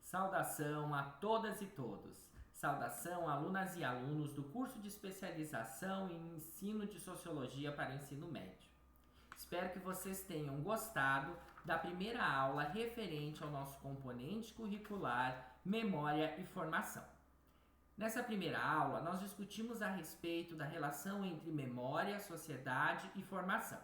Saudação a todas e todos. Saudação a alunas e alunos do curso de especialização em ensino de sociologia para o ensino médio. Espero que vocês tenham gostado da primeira aula referente ao nosso componente curricular, memória e formação. Nessa primeira aula, nós discutimos a respeito da relação entre memória, sociedade e formação.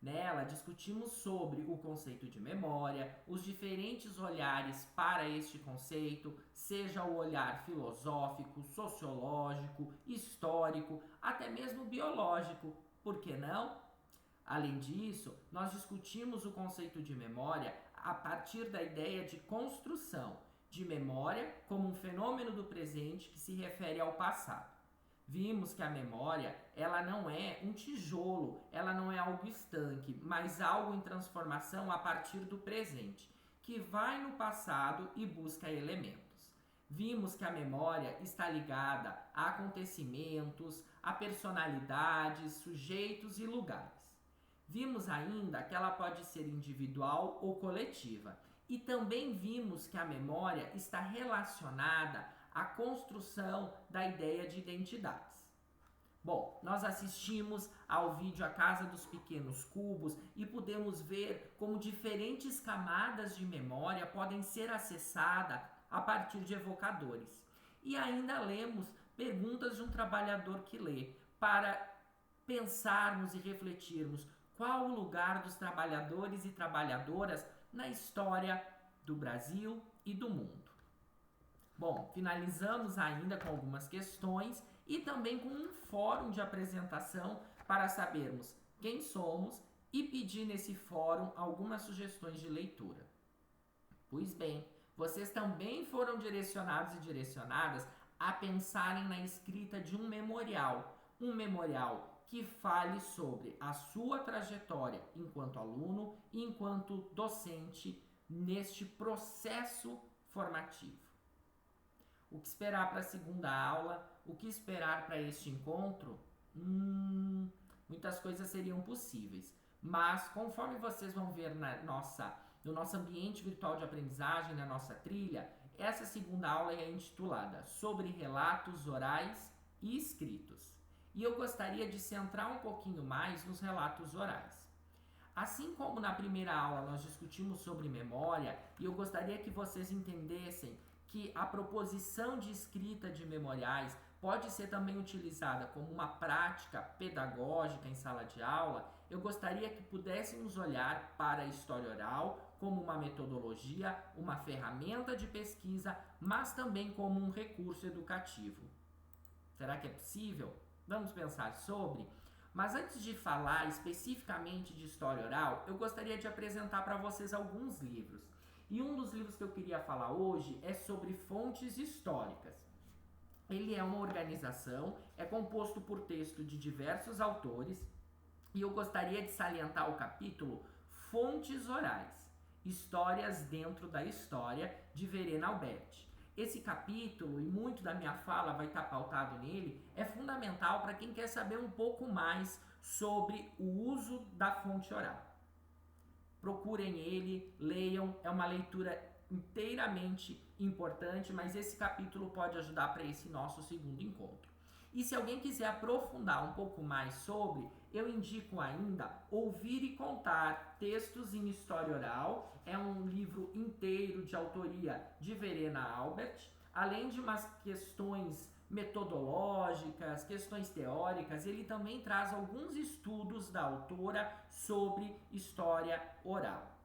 Nela, discutimos sobre o conceito de memória, os diferentes olhares para este conceito, seja o olhar filosófico, sociológico, histórico, até mesmo biológico, por que não? Além disso, nós discutimos o conceito de memória a partir da ideia de construção de memória como um fenômeno do presente que se refere ao passado. Vimos que a memória, ela não é um tijolo, ela não é algo estanque, mas algo em transformação a partir do presente, que vai no passado e busca elementos. Vimos que a memória está ligada a acontecimentos, a personalidades, sujeitos e lugares. Vimos ainda que ela pode ser individual ou coletiva. E também vimos que a memória está relacionada à construção da ideia de identidades. Bom, nós assistimos ao vídeo A Casa dos Pequenos Cubos e pudemos ver como diferentes camadas de memória podem ser acessadas a partir de evocadores. E ainda lemos perguntas de um trabalhador que lê, para pensarmos e refletirmos qual o lugar dos trabalhadores e trabalhadoras na história do Brasil e do mundo. Bom, finalizamos ainda com algumas questões e também com um fórum de apresentação para sabermos quem somos e pedir nesse fórum algumas sugestões de leitura. Pois bem, vocês também foram direcionados e direcionadas a pensarem na escrita de um memorial que fale sobre a sua trajetória enquanto aluno e enquanto docente neste processo formativo. O que esperar para a segunda aula? O que esperar para este encontro? Muitas coisas seriam possíveis, mas conforme vocês vão ver no nosso ambiente virtual de aprendizagem, na nossa trilha, essa segunda aula é intitulada Sobre Relatos Orais e Escritos. E eu gostaria de centrar um pouquinho mais nos relatos orais. Assim como na primeira aula nós discutimos sobre memória, e eu gostaria que vocês entendessem que a proposição de escrita de memoriais pode ser também utilizada como uma prática pedagógica em sala de aula, eu gostaria que pudéssemos olhar para a história oral como uma metodologia, uma ferramenta de pesquisa, mas também como um recurso educativo. Será que é possível? Vamos pensar sobre? Mas antes de falar especificamente de história oral, eu gostaria de apresentar para vocês alguns livros. E um dos livros que eu queria falar hoje é sobre fontes históricas. Ele é uma organização, é composto por texto de diversos autores, e eu gostaria de salientar o capítulo Fontes Orais, Histórias dentro da História, de Verena Alberti. Esse capítulo, e muito da minha fala vai estar pautado nele, é fundamental para quem quer saber um pouco mais sobre o uso da fonte oral. Procurem ele, leiam, é uma leitura inteiramente importante, mas esse capítulo pode ajudar para esse nosso segundo encontro. E se alguém quiser aprofundar um pouco mais sobre, eu indico ainda Ouvir e Contar, Textos em História Oral. É um livro inteiro de autoria de Verena Alberti, além de umas questões metodológicas, questões teóricas, ele também traz alguns estudos da autora sobre história oral.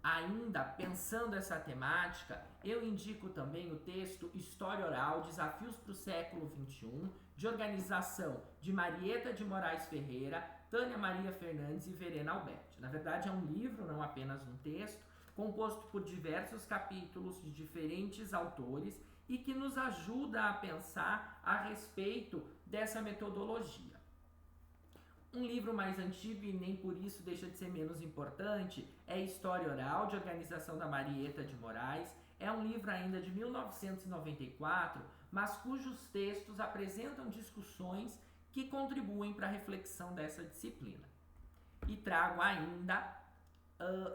Ainda pensando essa temática, eu indico também o texto História Oral, Desafios para o Século XXI, de organização de Marieta de Moraes Ferreira, Tânia Maria Fernandes e Verena Alberti. Na verdade é um livro, não apenas um texto, composto por diversos capítulos de diferentes autores e que nos ajuda a pensar a respeito dessa metodologia. Um livro mais antigo e nem por isso deixa de ser menos importante é História Oral, de organização da Marieta de Moraes. É um livro ainda de 1994, mas cujos textos apresentam discussões que contribuem para a reflexão dessa disciplina. E trago ainda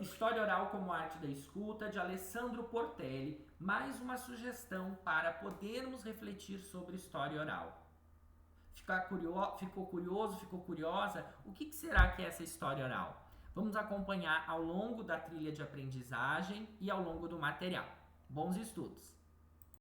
História Oral como Arte da Escuta, de Alessandro Portelli. Mais uma sugestão para podermos refletir sobre história oral. Ficou curioso, ficou curiosa? O que será que é essa história oral? Vamos acompanhar ao longo da trilha de aprendizagem e ao longo do material. Bons estudos!